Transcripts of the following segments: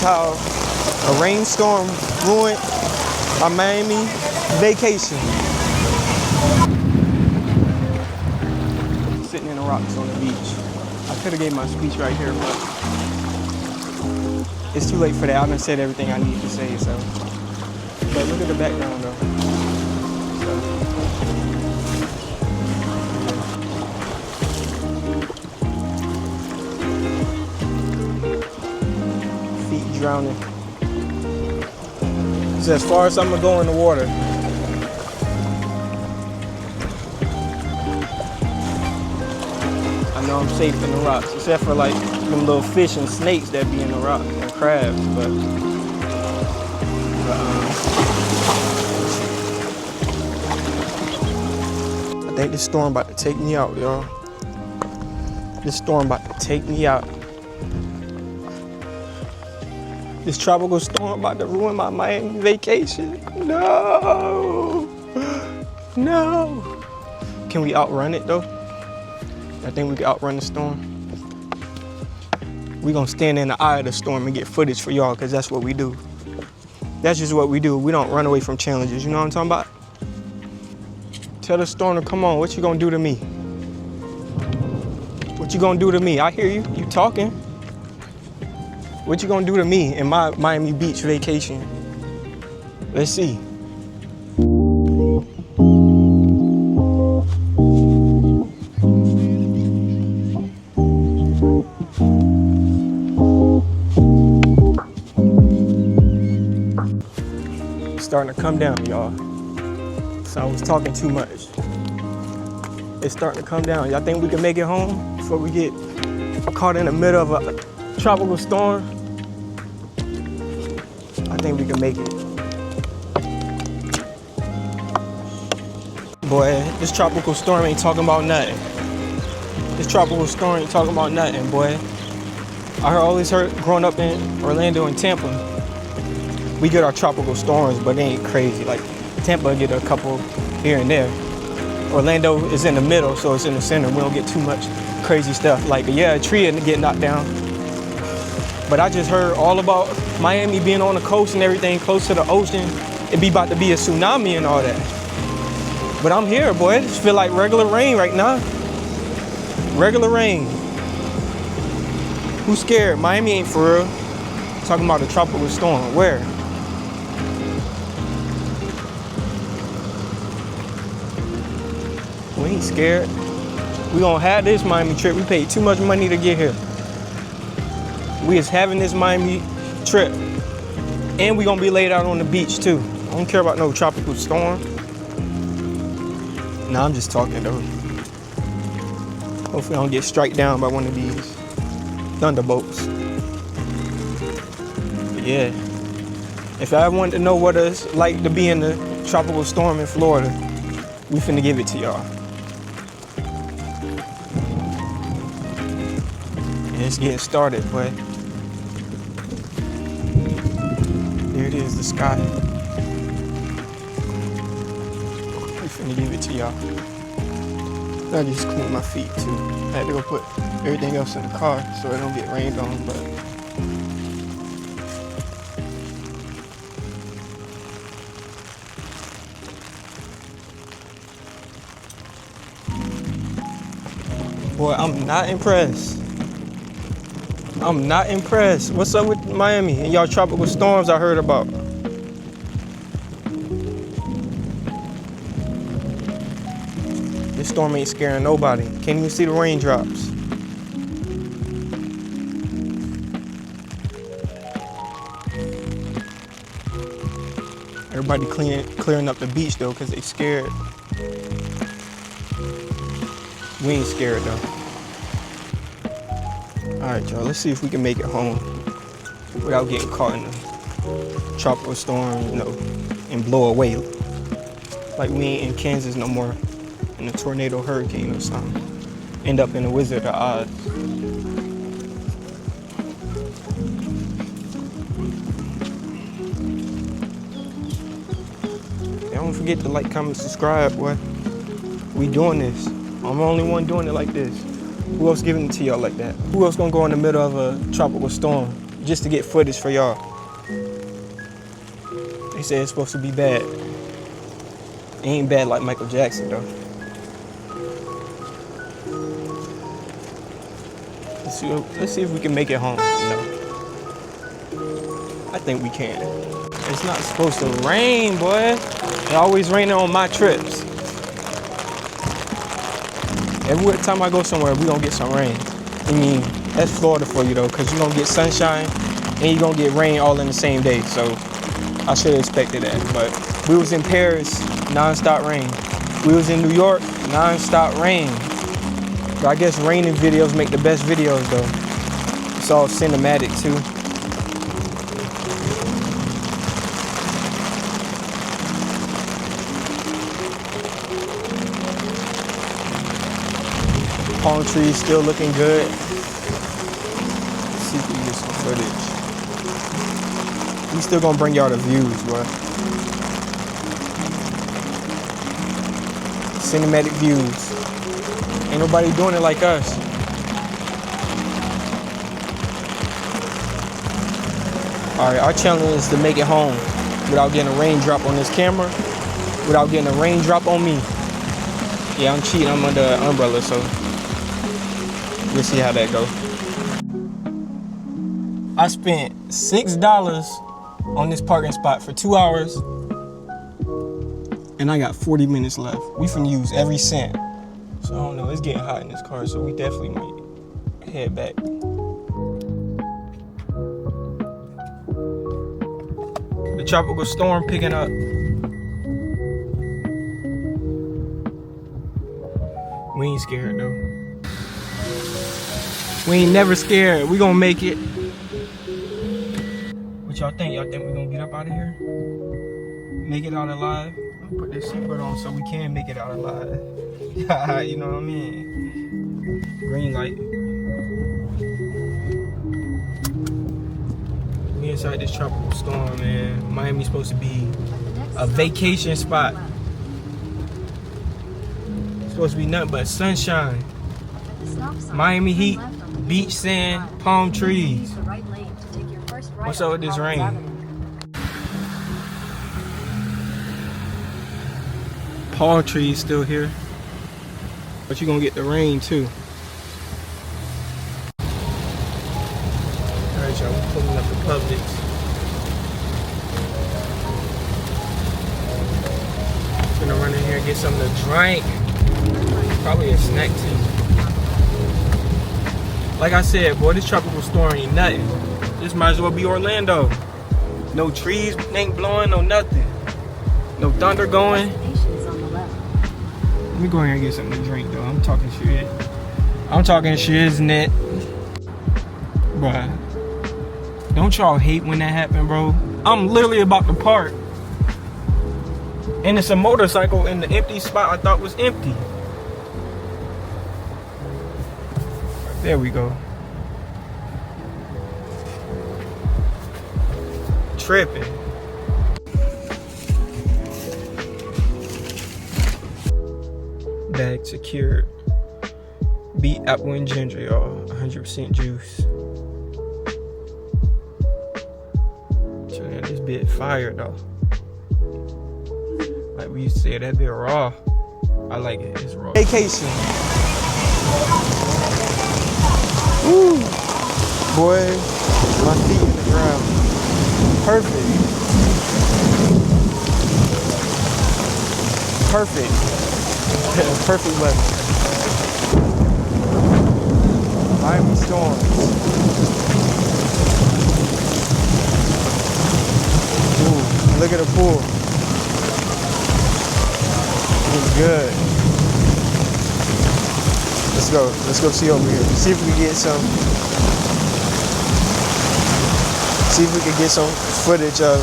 how a rainstorm ruined my Miami vacation. Sitting in the rocks on the beach. I could have gave my speech right here, but it's too late for that. I done said everything I need to say, so. But look at the background though. Feet drowning. It's as far as I'm gonna go in the water. I know I'm safe in the rocks, except for like them little fish and snakes that be in the rock and crabs, but I think this storm about to take me out, y'all. This storm about to take me out. This tropical storm about to ruin my Miami vacation. No, no. Can we outrun it though? I think we can outrun the storm. We gonna stand in the eye of the storm and get footage for y'all, cause that's what we do. That's just what we do. We don't run away from challenges, you know what I'm talking about? Tell the storm to come on, what you gonna do to me? What you gonna do to me? I hear you, you talking. What you gonna do to me in my Miami Beach vacation? Let's see. It's starting to come down, y'all. So I was talking too much. It's starting to come down. Y'all think we can make it home before we get caught in the middle of a tropical storm? I think we can make it. Boy, this tropical storm ain't talking about nothing. This tropical storm ain't talking about nothing, boy. I always heard growing up in Orlando and Tampa, we get our tropical storms, but they ain't crazy. Like Tampa get a couple here and there. Orlando is in the middle, so it's in the center. We don't get too much crazy stuff. Like, yeah, a tree and get knocked down. But I just heard all about Miami being on the coast and everything, close to the ocean. It be about to be a tsunami and all that. But I'm here, boy. It just feel like regular rain right now. Regular rain. Who's scared? Miami ain't for real. Talking about a tropical storm. Where? We ain't scared. We gonna have this Miami trip. We paid too much money to get here. We is having this Miami trip. And we gonna be laid out on the beach too. I don't care about no tropical storm. Nah, I'm just talking though. Hopefully I don't get struck down by one of these thunderbolts. But yeah. If I wanted to know what it's like to be in the tropical storm in Florida, we finna give it to y'all. And it's getting started, boy. There it is, the sky. We finna give it to y'all. I just cleaned my feet too. I had to go put everything else in the car so it don't get rained on, but boy, I'm not impressed. I'm not impressed. What's up with Miami and y'all tropical storms I heard about? This storm ain't scaring nobody. Can't even see the raindrops. Everybody clearing up the beach though, cause they scared. We ain't scared though. All right, y'all, let's see if we can make it home without getting caught in a tropical storm, you know, and blow away. Like we ain't in Kansas no more in a tornado hurricane or something. End up in the Wizard of Oz. Yeah, don't forget to like, comment, subscribe, boy. We doing this. I'm the only one doing it like this. Who else giving it to y'all like that? Who else gonna go in the middle of a tropical storm just to get footage for y'all. They say it's supposed to be bad. It ain't bad like Michael Jackson though. Let's see if we can make it home. I think we can. It's not supposed to rain, boy. It always raining on my trips. Every time I go somewhere, we gonna get some rain. I mean, that's Florida for you though, cause you're gonna get sunshine and you're gonna get rain all in the same day. So I should have expected that. But we was in Paris, non-stop rain. We was in New York, non-stop rain. But I guess raining videos make the best videos though. It's all cinematic too. Palm trees still looking good. Let's see if we can get some footage. We still gonna bring y'all the views, bro. Cinematic views. Ain't nobody doing it like us. All right, our challenge is to make it home without getting a raindrop on this camera, without getting a raindrop on me. Yeah, I'm cheating, I'm under an umbrella, so we'll see how that goes. I spent $6 on this parking spot for 2 hours, and I got 40 minutes left. We finna use every cent. So I don't know, it's getting hot in this car, so we definitely might head back. The tropical storm picking up. We ain't scared though. We ain't never scared. We gonna make it. What y'all think? Y'all think we gonna get up out of here? Make it out alive? I'll put this seatbelt on so we can make it out alive. You know what I mean? Green light. We inside this tropical storm, man. Miami's supposed to be a vacation spot. It's supposed to be nothing but sunshine. Miami heat, beach sand, palm trees. What's up with this rain? Palm trees still here. But you're gonna get the rain too. Alright y'all, we're pulling up the Publix. Gonna run in here and get something to drink. Probably a snack too. Like I said, boy, this tropical storm ain't nothing. This might as well be Orlando. No trees ain't blowing, no nothing. No thunder going. Let me go here and get something to drink though. I'm talking shit. I'm talking shit, isn't it? Bruh. Don't y'all hate when that happen, bro? I'm literally about to park. And it's a motorcycle in the empty spot I thought was empty. There we go. Tripping. Bag secured. Beet apple and ginger, y'all. 100% juice. So, man, this bit fire though. Like we used to say, that bit raw. I like it. It's raw. Vacation. Woo. Boy, my feet in the ground. Perfect. Perfect. Perfect weather. Miami storms. Ooh, look at the pool. It's good. Let's go see over here. See if we can get some. See if we can get some footage of.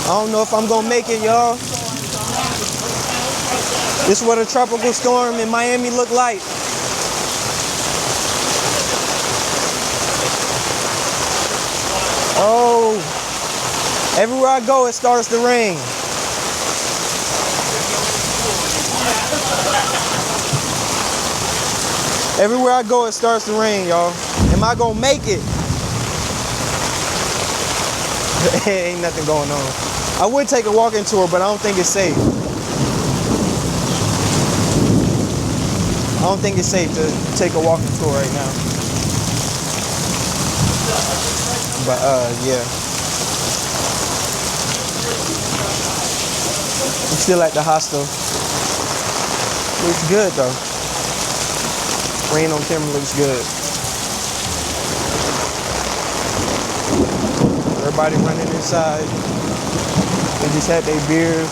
I don't know if I'm gonna make it, y'all. This is what a tropical storm in Miami look like. Everywhere I go, it starts to rain. Everywhere I go, it starts to rain, y'all. Am I gonna make it? Ain't nothing going on. I would take a walking tour, but I don't think it's safe. I don't think it's safe to take a walking tour right now. But yeah. I'm still at the hostel. Looks good though. Rain on camera looks good. Everybody running inside. They just had their beers.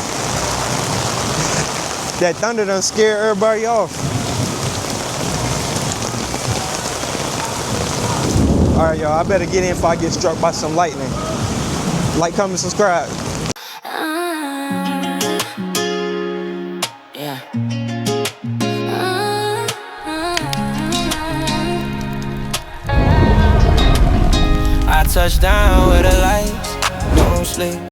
That thunder done scared everybody off. All right, y'all, I better get in if I get struck by some lightning. Like, comment, subscribe. Yeah. I touch down with the lights, don't sleep.